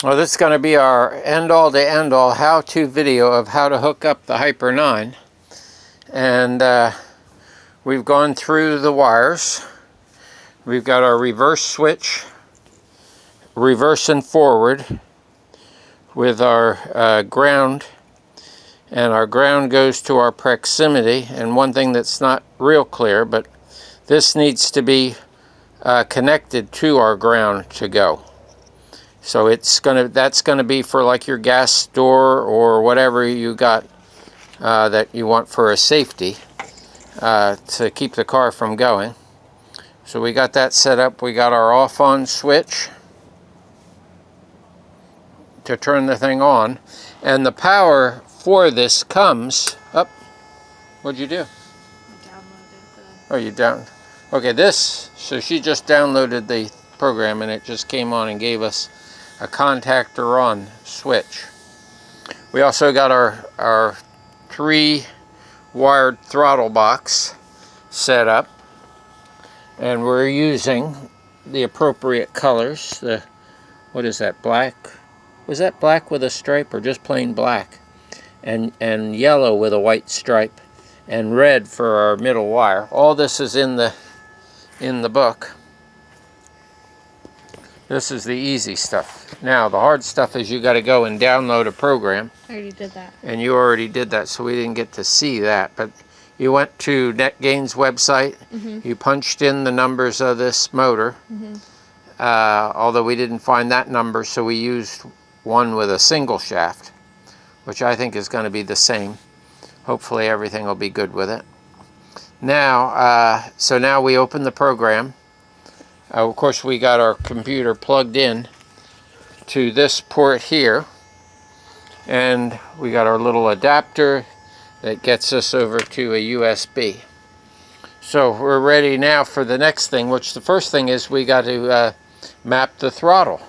Well, this is going to be our end-all to end-all how-to video of how to hook up the Hyper9. And we've gone through the wires. We've got our reverse switch, reverse and forward, with our ground. And our ground goes to our proximity. And one thing that's not real clear, but this needs to be connected to our ground to go. So that's gonna be for like your gas door or whatever you got that you want for a safety to keep the car from going. So we got that set up. We got our off-on switch to turn the thing on, and the power for this comes up. What'd you do? I downloaded the... Oh, you down? Okay, so she just downloaded the program and it just came on and gave us a contactor on switch. We also got our 3 wired throttle box set up, and we're using the appropriate colors. What is that, black? Was that black with a stripe or just plain black? And yellow with a white stripe, and red for our middle wire. All this is in the book. This is the easy stuff. Now, the hard stuff is you got to go and download a program. I already did that. And you already did that, so we didn't get to see that. But you went to netgain's website. Mm-hmm. You punched in the numbers of this motor. Mm-hmm. Although we didn't find that number, so we used one with a single shaft, which I think is going to be the same. Hopefully everything will be good with it. Now, so now we open the program. Of course, we got our computer plugged in to this port here, and we got our little adapter that gets us over to a USB. So we're ready now for the next thing, which the first thing is we got to map the throttle.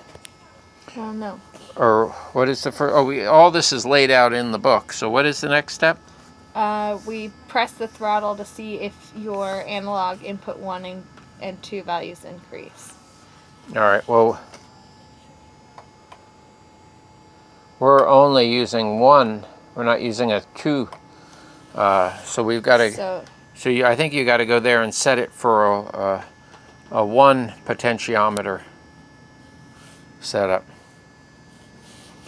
Well, no. Or what is the first? Oh, all this is laid out in the book. So what is the next step? We press the throttle to see if your analog input 1 and 2 values increase. All right, well, we're only using 1. We're not using a 2. So we've got to, I think you got to go there and set it for a 1 potentiometer setup.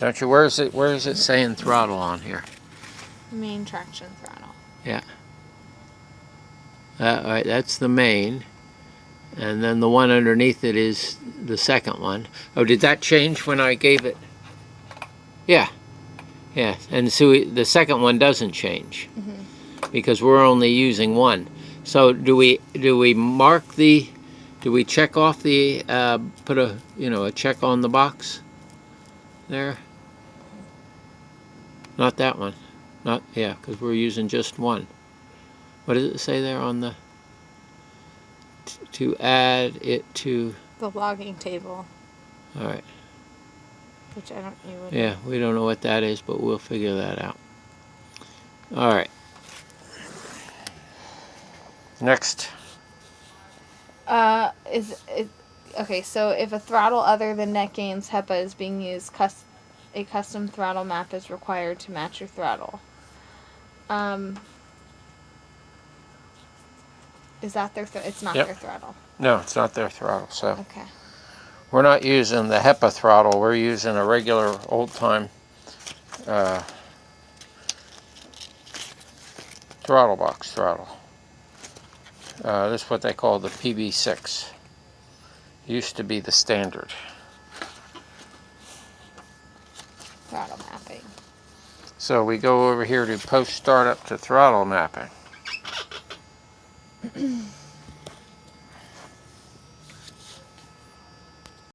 Don't you? Where is it saying throttle on here? Main traction throttle. Yeah. All right, that's the main. And then the one underneath it is the second one. Oh, did that change when I gave it? Yeah. Yeah, and so the second one doesn't change. Mm-hmm. Because we're only using 1. So do we mark the, do we check off the, put a check on the box there? Not that one. Not, yeah, because we're using just 1. What does it say there on the, to add it to? The logging table. All right. Which I don't, you would. Yeah, we don't know what that is, but we'll figure that out. All right. Next. Okay, so if a throttle other than netgain's HEPA is being used, a custom throttle map is required to match your throttle. Is that their it's not their throttle? No, it's not their throttle. So okay. We're not using the HEPA throttle. We're using a regular old-time throttle box throttle. This is what they call the PB6. Used to be the standard. Throttle mapping. So we go over here to post startup to throttle mapping.